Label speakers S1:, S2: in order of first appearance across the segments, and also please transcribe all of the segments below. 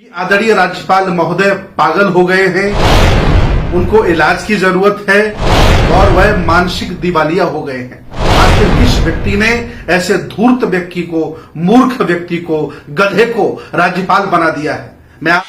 S1: आदरणीय राज्यपाल महोदय पागल हो गए हैं, उनको इलाज की जरूरत है और वह मानसिक दिवालिया हो गए हैं। आखिर किस व्यक्ति ने ऐसे धूर्त व्यक्ति को, मूर्ख व्यक्ति को, गधे को राज्यपाल बना दिया है? मैं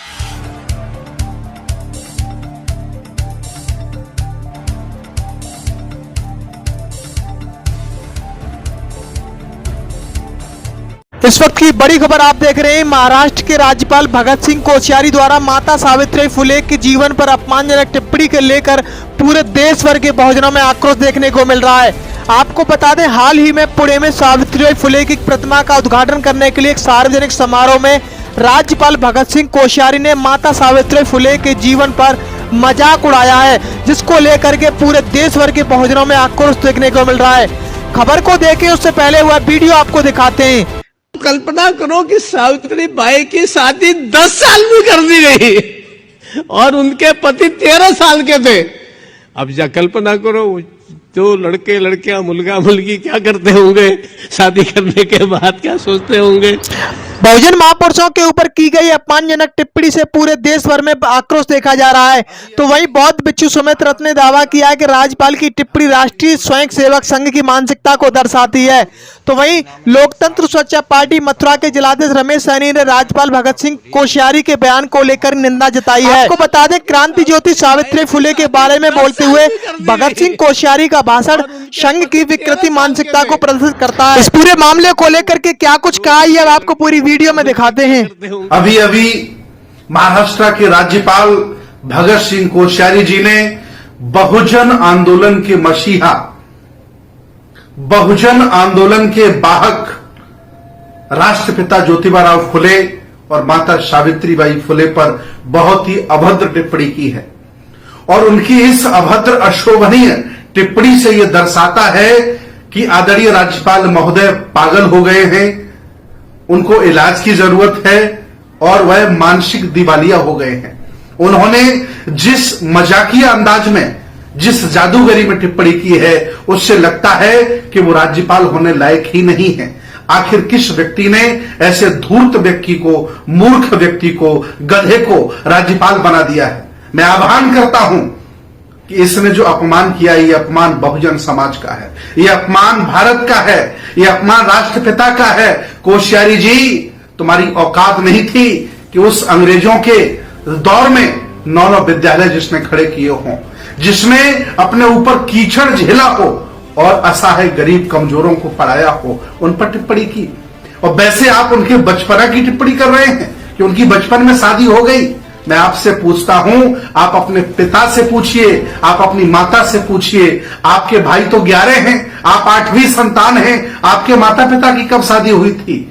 S2: इस वक्त की बड़ी खबर आप देख रहे हैं। महाराष्ट्र के राज्यपाल भगत सिंह कोश्यारी द्वारा माता सावित्री फुले के जीवन पर अपमानजनक टिप्पणी के लेकर पूरे देश भर के बहुजनों में आक्रोश देखने को मिल रहा है। आपको बता दें, हाल ही में पुणे में सावित्री फुले की प्रतिमा का उद्घाटन करने के लिए एक सार्वजनिक समारोह में राज्यपाल भगत सिंह कोश्यारी ने माता सावित्री फुले के जीवन पर मजाक उड़ाया है, जिसको लेकर के पूरे देश भर के बहुजनों में आक्रोश देखने को मिल रहा है। खबर को देखें उससे पहले हुआ वीडियो आपको दिखाते हैं।
S3: कल्पना करो कि सावित्री बाई की शादी 10 साल में कर दी गई और उनके पति 13 साल के थे। अब जा कल्पना करो जो लड़के लड़कियां, मुलगा मुलगी क्या करते होंगे, शादी करने के बाद क्या सोचते होंगे।
S2: बहुजन महापुरुषों के ऊपर की गई अपमानजनक टिप्पणी से पूरे देश भर में आक्रोश देखा जा रहा है। तो वहीं बौद्ध भिक्षु सुमित रथ ने दावा किया है कि राज्यपाल की टिप्पणी राष्ट्रीय स्वयंसेवक संघ की मानसिकता को दर्शाती है। तो वहीं लोकतंत्र सुरक्षा पार्टी मथुरा के जिलाध्यक्ष रमेश सैनी ने राज्यपाल भगत सिंह कोश्यारी के बयान को लेकर निंदा जताई है। आपको बता दें, क्रांति ज्योति सावित्री फुले के बारे में बोलते हुए भगत सिंह कोश्यारी का भाषण संघ की विकृति मानसिकता को प्रदर्शित करता है। इस पूरे मामले को लेकर के क्या कुछ कहा, ये आपको पूरी वीडियो में दिखाते हैं।
S1: अभी अभी महाराष्ट्र के राज्यपाल भगत सिंह कोश्यारी जी ने बहुजन आंदोलन के मसीहा, बहुजन आंदोलन के वाहक राष्ट्रपिता ज्योतिबा फुले और माता सावित्रीबाई फुले पर बहुत ही अभद्र टिप्पणी की है। और उनकी इस अभद्र अशोभनीय टिप्पणी से यह दर्शाता है कि आदरणीय राज्यपाल महोदय पागल हो गए हैं, उनको इलाज की जरूरत है और वह मानसिक दिवालिया हो गए हैं। उन्होंने जिस मजाकिया अंदाज में, जिस जादूगरी में टिप्पणी की है, उससे लगता है कि वो राज्यपाल होने लायक ही नहीं है। आखिर किस व्यक्ति ने ऐसे धूर्त व्यक्ति को, मूर्ख व्यक्ति को, गधे को राज्यपाल बना दिया है? मैं आह्वान करता हूं कि इसने जो अपमान किया, ये अपमान बहुजन समाज का है, ये अपमान भारत का है, ये अपमान राष्ट्रपिता का है। कोश्यारी जी, तुम्हारी औकात नहीं थी कि उस अंग्रेजों के दौर में 9 विद्यालय जिसने खड़े किए हों, जिसने अपने ऊपर कीचड़ झेला हो और असहाय गरीब कमजोरों को पढ़ाया हो, उन पर टिप्पणी की। और वैसे आप उनके बचपना की टिप्पणी कर रहे हैं कि उनकी बचपन में शादी हो गई। मैं आपसे पूछता हूं, आप अपने पिता से पूछिए, आप अपनी माता से पूछिए। आपके भाई तो 11 हैं, आप 8वीं संतान हैं। आपके माता पिता की कब शादी हुई थी?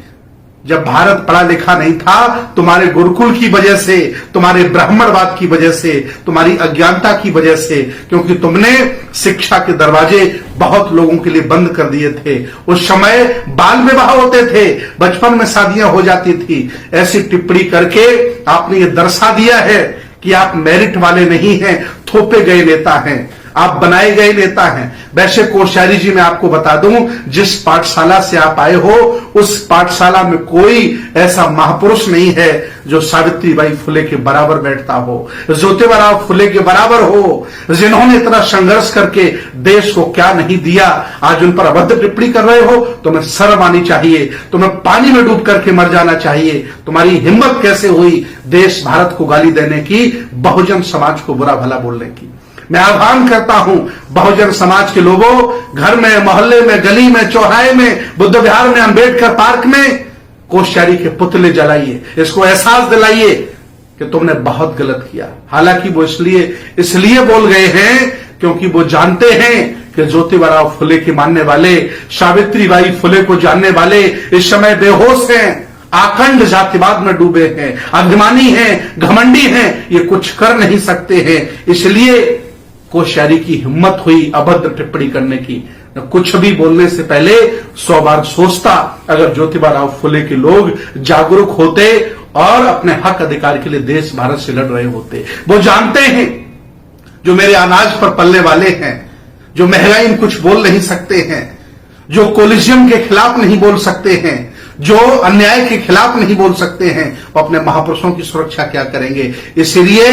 S1: जब भारत पढ़ा लिखा नहीं था, तुम्हारे गुरुकुल की वजह से, तुम्हारे ब्राह्मणवाद की वजह से, तुम्हारी अज्ञानता की वजह से, क्योंकि तुमने शिक्षा के दरवाजे बहुत लोगों के लिए बंद कर दिए थे। उस समय बाल विवाह होते थे, बचपन में शादियां हो जाती थी। ऐसी टिप्पणी करके आपने ये दर्शा दिया है कि आप मेरिट वाले नहीं हैं, थोपे गए नेता हैं, आप बनाए गए नेता हैं। वैसे कोश्यारी जी, मैं आपको बता दूं, जिस पाठशाला से आप आए हो, उस पाठशाला में कोई ऐसा महापुरुष नहीं है जो सावित्रीबाई फुले के बराबर बैठता हो, ज्योतिबा फुले के बराबर हो, जिन्होंने इतना संघर्ष करके देश को क्या नहीं दिया। आज उन पर अभद्र टिप्पणी कर रहे हो, तुम्हें शर्म आनी चाहिए, तुम्हें पानी में डूब करके मर जाना चाहिए। तुम्हारी हिम्मत कैसे हुई देश भारत को गाली देने की, बहुजन समाज को बुरा भला बोलने की? मैं आह्वान करता हूं बहुजन समाज के लोगों, घर में, मोहल्ले में, गली में, चौराहे में, बुद्ध विहार में, अंबेडकर पार्क में कोश्यारी के पुतले जलाइए। इसको एहसास दिलाइए कि तुमने बहुत गलत किया। हालांकि वो इसलिए बोल गए हैं क्योंकि वो जानते हैं कि ज्योतिबा फुले के मानने वाले, सावित्रीबाई फुले को जानने वाले इस समय बेहोश हैं, आखंड जातिवाद में डूबे हैं, अभिमानी हैं, घमंडी हैं, ये कुछ कर नहीं सकते हैं। इसलिए कोश्यारी की हिम्मत हुई अभद्र टिप्पणी करने की। कुछ भी बोलने से पहले 100 बार सोचता। अगर ज्योतिबा फुले के लोग जागरूक होते और अपने हक अधिकार के लिए देश भारत से लड़ रहे होते। वो जानते हैं जो मेरे अनाज पर पलने वाले हैं, जो महंगाई में कुछ बोल नहीं सकते हैं, जो कोलिजियम के खिलाफ नहीं बोल सकते हैं, जो अन्याय के खिलाफ नहीं बोल सकते हैं, वो अपने महापुरुषों की सुरक्षा क्या करेंगे। इसलिए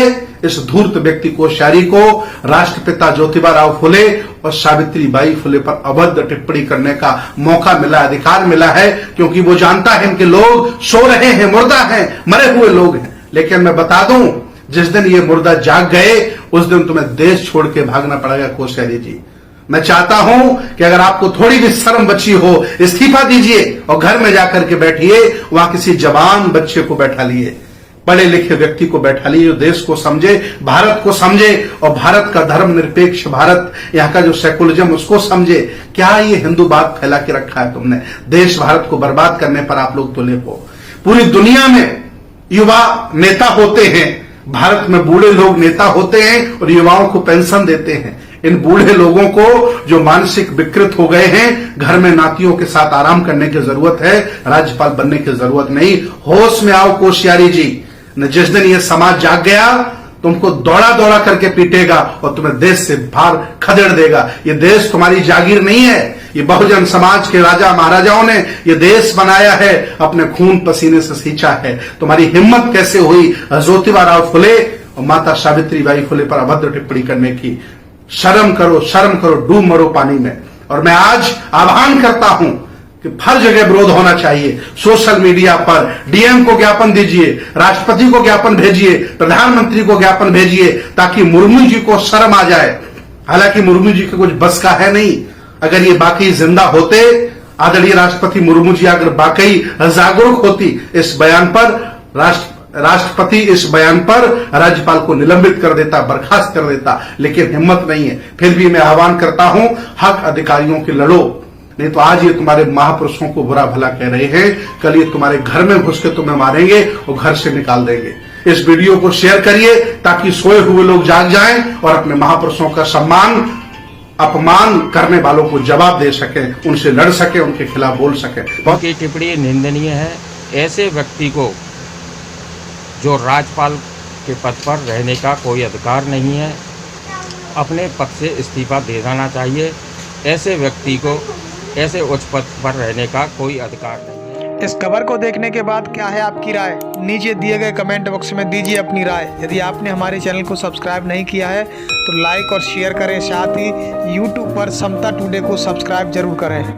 S1: इस धूर्त व्यक्ति कोश्यारी को राष्ट्रपिता ज्योतिबा राव फुले और सावित्री बाई फुले पर अभद्र टिप्पणी करने का मौका मिला, अधिकार मिला है, क्योंकि वो जानता है इनके लोग सो रहे हैं, मुर्दा हैं, मरे हुए लोग हैं। लेकिन मैं बता दूं, जिस दिन ये मुर्दा जाग गए उस दिन तुम्हें देश छोड़ के भागना पड़ेगा कोश्यारी जी। मैं चाहता हूं कि अगर आपको थोड़ी भी शर्म बची हो, इस्तीफा दीजिए और घर में जाकर के बैठिए, वहां किसी जवान बच्चे को बैठा लिए, पढ़े लिखे व्यक्ति को बैठा लिए, जो देश को समझे, भारत को समझे और भारत का धर्मनिरपेक्ष भारत, यहाँ का जो सेकुलरिज्म उसको समझे। क्या ये हिंदूवाद फैला के रखा है तुमने? देश भारत को बर्बाद करने पर आप लोग तुले हो। पूरी दुनिया में युवा नेता होते हैं, भारत में बूढ़े लोग नेता होते हैं और युवाओं को पेंशन देते हैं। इन बूढ़े लोगों को जो मानसिक विकृत हो गए हैं, घर में नातियों के साथ आराम करने की जरूरत है, राज्यपाल बनने की जरूरत नहीं। होश में आओ कोश्यारी जी, न जिस दिन ये समाज जाग गया तुमको दौड़ा दौड़ा करके पीटेगा और तुम्हें देश से बाहर खदेड़ देगा। ये देश तुम्हारी जागीर नहीं है, ये बहुजन समाज के राजा महाराजाओं ने ये देश बनाया है, अपने खून पसीने से सींचा है। तुम्हारी हिम्मत कैसे हुई ज्योतिबा राव फुले और माता सावित्री बाई फुले पर अभद्र टिप्पणी करने की? शर्म करो, शर्म करो, डूब मरो पानी में। और मैं आज आह्वान करता हूं कि हर जगह विरोध होना चाहिए। सोशल मीडिया पर डीएम को ज्ञापन दीजिए, राष्ट्रपति को ज्ञापन भेजिए, प्रधानमंत्री को ज्ञापन भेजिए, ताकि मुर्मू जी को शर्म आ जाए। हालांकि मुर्मू जी के कुछ बस का है नहीं। अगर ये बाकी जिंदा होते, आदरणीय राष्ट्रपति मुर्मू जी अगर बाकी जागरूक होती इस बयान पर, राष्ट्रपति इस बयान पर राज्यपाल को निलंबित कर देता, बर्खास्त कर देता, लेकिन हिम्मत नहीं है। फिर भी मैं आह्वान करता हूं, हक अधिकारियों के लड़ो, नहीं तो आज ये तुम्हारे महापुरुषों को बुरा भला कह रहे हैं, कल ये तुम्हारे घर में घुस के तुम्हें मारेंगे और घर से निकाल देंगे। इस वीडियो को शेयर करिए ताकि सोए हुए लोग जाग जाएं और अपने महापुरुषों का सम्मान अपमान करने वालों को जवाब दे सके, उनसे लड़ सके, उनके खिलाफ बोल सके।
S4: उनकी टिप्पणी निंदनीय है। ऐसे व्यक्ति को जो राज्यपाल के पद पर रहने का कोई अधिकार नहीं है, अपने पद से इस्तीफा दे देना चाहिए। ऐसे व्यक्ति को ऐसे उच्च पद पर रहने का कोई अधिकार नहीं है।
S2: इस खबर को देखने के बाद क्या है आपकी राय? नीचे दिए गए कमेंट बॉक्स में दीजिए अपनी राय। यदि आपने हमारे चैनल को सब्सक्राइब नहीं किया है तो लाइक और शेयर करें, साथ ही यूट्यूब पर समता टुडे को सब्सक्राइब जरूर करें।